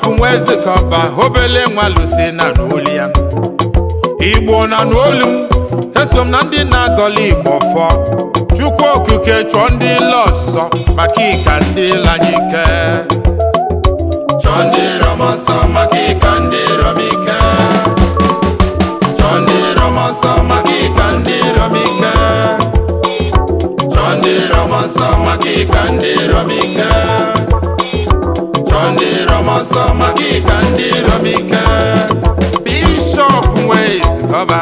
Bishop Nweze Kọba obele nwa lusi na n'olu ya Igbo na n'olu esom na ndị na-agọli Igbo fọ Chukwu okike chọọ ndị lọsọ maka ịka ndị lanyike chọọ ndị rọmọsọ maka ịka ndị rọmike chọọ ndị rọmọsọ maka ịka ndị rọmike chọọ ndị rọmọsọ maka ịka ndị rọmike chọọ ndị rọmọsọ maka ịka ndị rọmike Bishop Nweze Kọba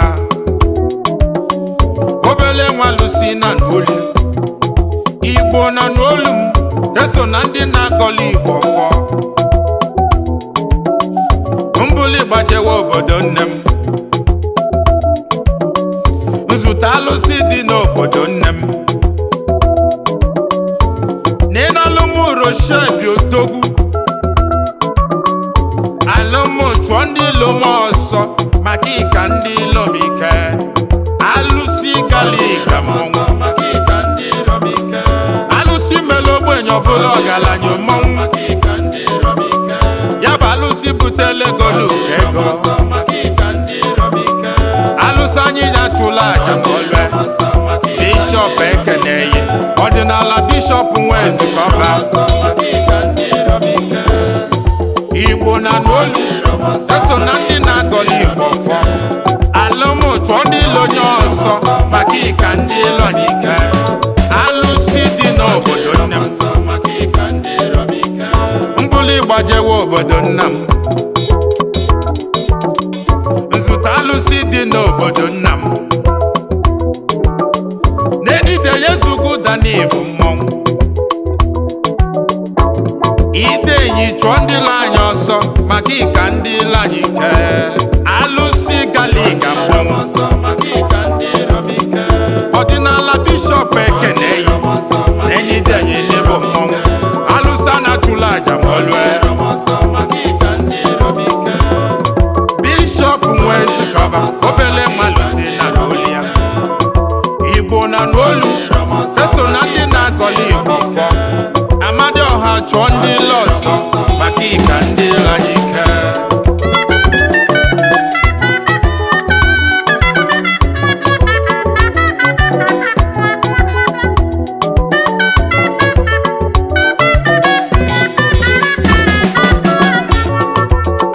obele nwa lusi na n'olu Igbo na n'olu m eso na ndị na-agọli Igbo fọ mbuli gbajewa obodo nne m nzute alụsị dị n'obodo nne m n'ịnalụmụ Roshebi Odogwu alụmụ chụọ ndị ilom ọsọ maka ịka ndị ilom ike alụsị galiga mmọnwụ alụsị mere ogbenye ọbụla ọgaranya mmọnwụ ya bụ alụsị butele golu ego alụsị anyị nyachụla aja ma olue Bishop Ekeneye ọdịnala Bishop Nweze Kọba Igbo na n'olu eso na ndị na-agọli Igbo fọ alụmụ chụọ ndị ilonye ọsọ maka ịka ndị ilonyike alụsị dị n'obodo nne m mbuli gbajewa obodo nna m nzute alụsị dị n'obodo nna m n'edide Yezugu Dani bụ mmọnwụ ide enyi chụọ ndị lanya ọsọ maka ịka ndị lanyike alụsị galiga mmọnwụ ọdịnala Bishop Ekeneye n'edide enyi n'ebo mmọnwụ alụsị anachụla aja ma olue Bishop Nweze Kọba obele nwa lusi na n'olu ya Igbo na n'olu eso na ndị na-agọli Igbo fọ Amadioha chụọ ndị lọsọ maka ịka ndị lanyike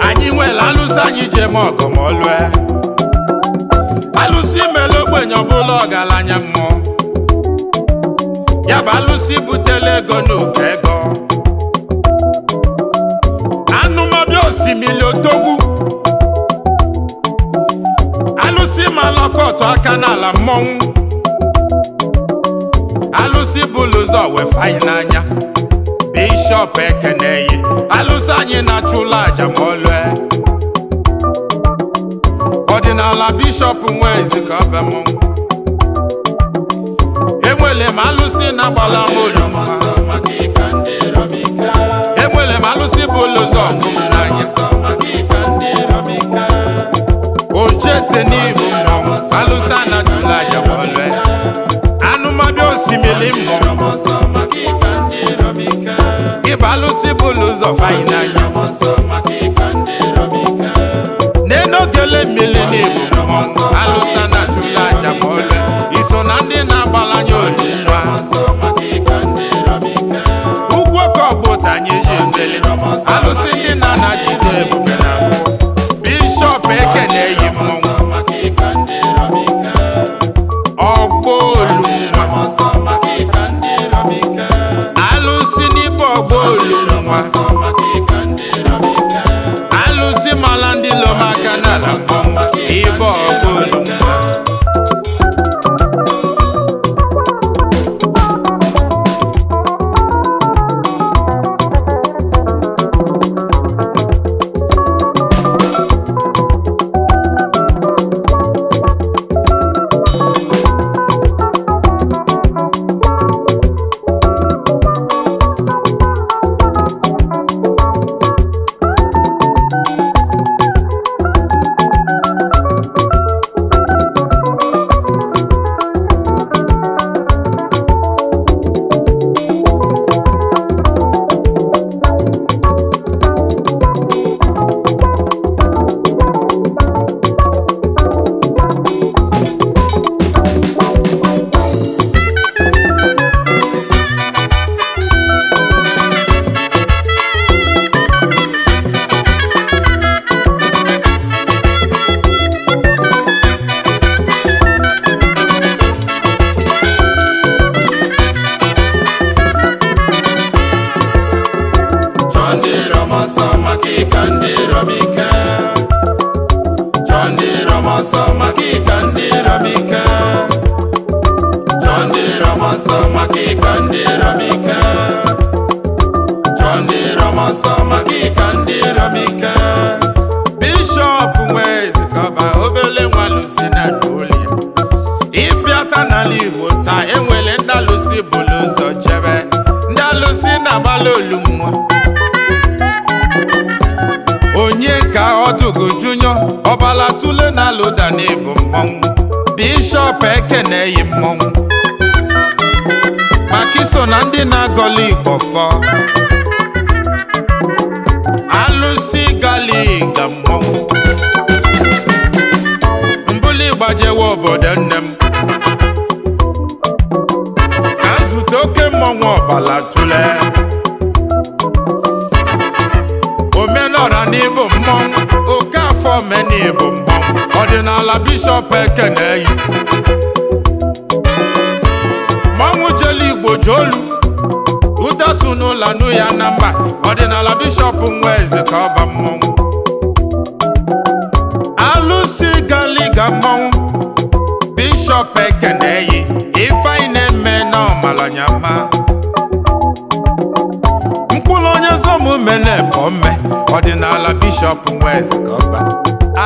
anyị nwere alụsị anyị jem ọgụ ma olue alụsị mere ogbenye ọbụla ọgaranya mmụọ ya bụ alụsị butele ego n'oke ego anụmọbịa osimiri Odogwu alụsị malọkọtụ aka n'ala mmọnwụ alụsị bụlụ ụzọ wefe anyị n'anya Bishop Ekeneye alụsị anyị na-achụla aja ma olue ọdịnala Bishop Nweze Kọba mmọnwụ enwere m alụsị na-agbala m oroma enwere m alụsị bụ ụlọzọ ọfụma n'anya ojete n'Igbo mmọnwụ alụsị anachụla aja ma olue anụmọbịa osimiri mmọnwụ ịba alụsị bụ ụlọzọ fanyị n'anya n'enogele mmiri n'Igbo mmọnwụ alụsị anachụla aja ma olue iso na ndị na-agbalanye olilwa ugwu oke ọgbụta anyị ji mbeli alụsị ndị na-anajide ebube na Bishop Ekeneye mmọnwụ ọgbọ olunwa alụsị n'ibe ọgbọ olunwa alụsị mala ndị lomaka n'ala mmọnwụ ibe ọgbọ olunwa Romoso makika ndị Romike Chọndị Romoso makika ndị Romike Chọndị Romoso makika ndị Romike Chọndị Romoso makika ndị Romike Bishop Nwezikọba obele nwalusi na n'oli ịbịata n'ala Igbo taa enwere ndị alụsị bulu ụzọ chebe ndị alụsị na-agbala olumnwa onye ka ọdụgụ junyo ọbala tule na alụda n'ịbụ mmọnwụ Bishop Ekeneyi mmọnwụ maka iso na ndị na-agọli Igbo fọ alụsị galiga mmọnwụ mbuli gbajewe obodo nne m ka nzute oke mmọnwụ ọbala tule omenọra n'ịbụ mmọnwụ oke afọ omena ịbụ mmọnwụ ọdịnala Bishop Ekeneyi mmọnwụ jelu Igbo jolu udasu n'ụla nụ ya na mba ọdịnala Bishop Nwezikọba mmọnwụ alụsị galiga mmọnwụ Bishop Ekeneyi ifeanyị na-eme n'ọmalanyama mkpụrụ onye zomume na-ebome ọdịnala Bishop Nwezikọba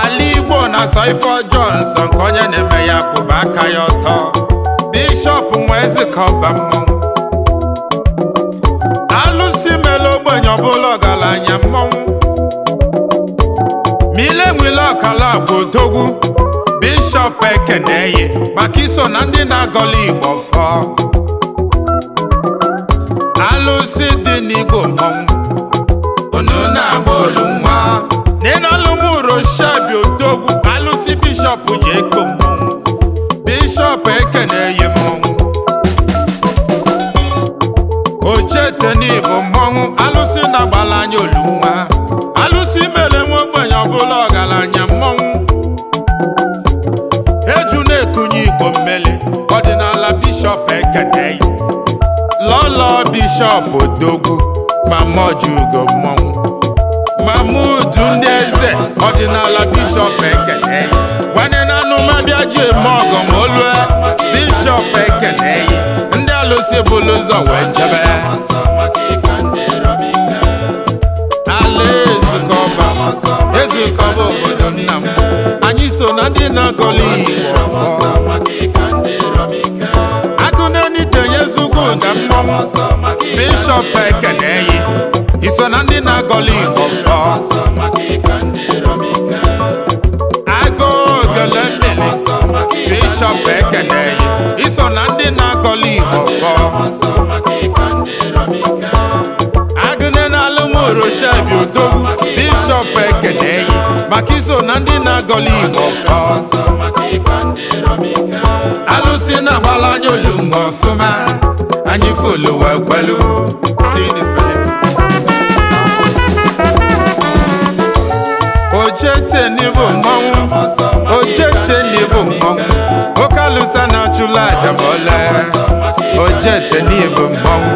ala Igbo na-asọ ife ọjọọ nsọ nke onye na-eme ya kwụba aka ya ọtọ Bishop Nwezikọba mmọnwụ alụsị mele ogbenye ọbụla ọgaranya mmọnwụ mile nwile ọkala bụ odogwu Bishop Ekeneyi maka iso na ndị na-agọli Igbo fọ alụsị dị n'Igbo mmọnwụ unu na-agba olu nwa n'ịnọlụmụroshabi odogwu alụsị Bishop ji eko mmọnwụ Bishop Ekeneyi mmọnwụ ojete n'Igbo mmọnwụ alụsị na-agbala anya olu nwa alụsị mere nwa ogbenye ọbụla ọgaranya mmọnwụ eju na-ekunye Igbo mmeli ọdịnala Bishop Ekeneyi lọlọ Bishop odogwu Mamojugo mmọnwụ Mamudu ndị eze ọdịnala Bishop Ekeneyi nwanne na anụmabịa ji eme ọgọ ma olue Bishop Ekeneyi ndị alụsị bulu ụzọ wee jebe ala Ezikọba obodo nna m anyị so na ndị na-agọli Igbo fọ agụnenitenye zugo ụda mmọnwụ Bishop Ekeneyi iso na ndị na-agọli Igbo fọ agụ ogele mmiri Bishop Ekeneyi iso na ndị na-agọli Igbo fọ agụne na alụmụroshabi odogwu Bishop Ekeneyi maka iso na ndị na-agọli Igbo fọ alụsị na-agbala anya olumnwa ọfụma anyị folo wee kwelu ojete n'Igbo mmọnwụ ojete n'Igbo mmọnwụ oke alụsị na-achụla aja ma ole ojete n'Igbo mmọnwụ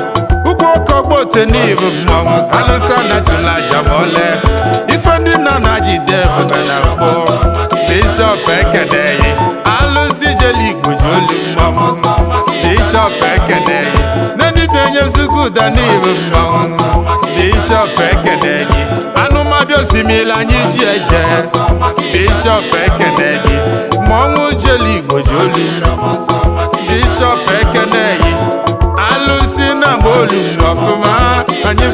ugwu oke ogbote n'Igbo mmọnwụ alụsị na-achụla aja ma ole ife ndị nna na-ajide ebube na mkpụ Bishop Ekeneyi alụsị jeli Igbo ji olu mmọnwụ Bishop Ekeneyi na-enitenye nzukọ ụda n'Igbo mmọnwụ Bishop Ekeneyi anụmabịa osimiri anyị ji eje Bishop Ekeneyi mmọnwụ jeli Igbo ji olu Bishop Ekeneyi alụsị na-agba olu ọfụma anyị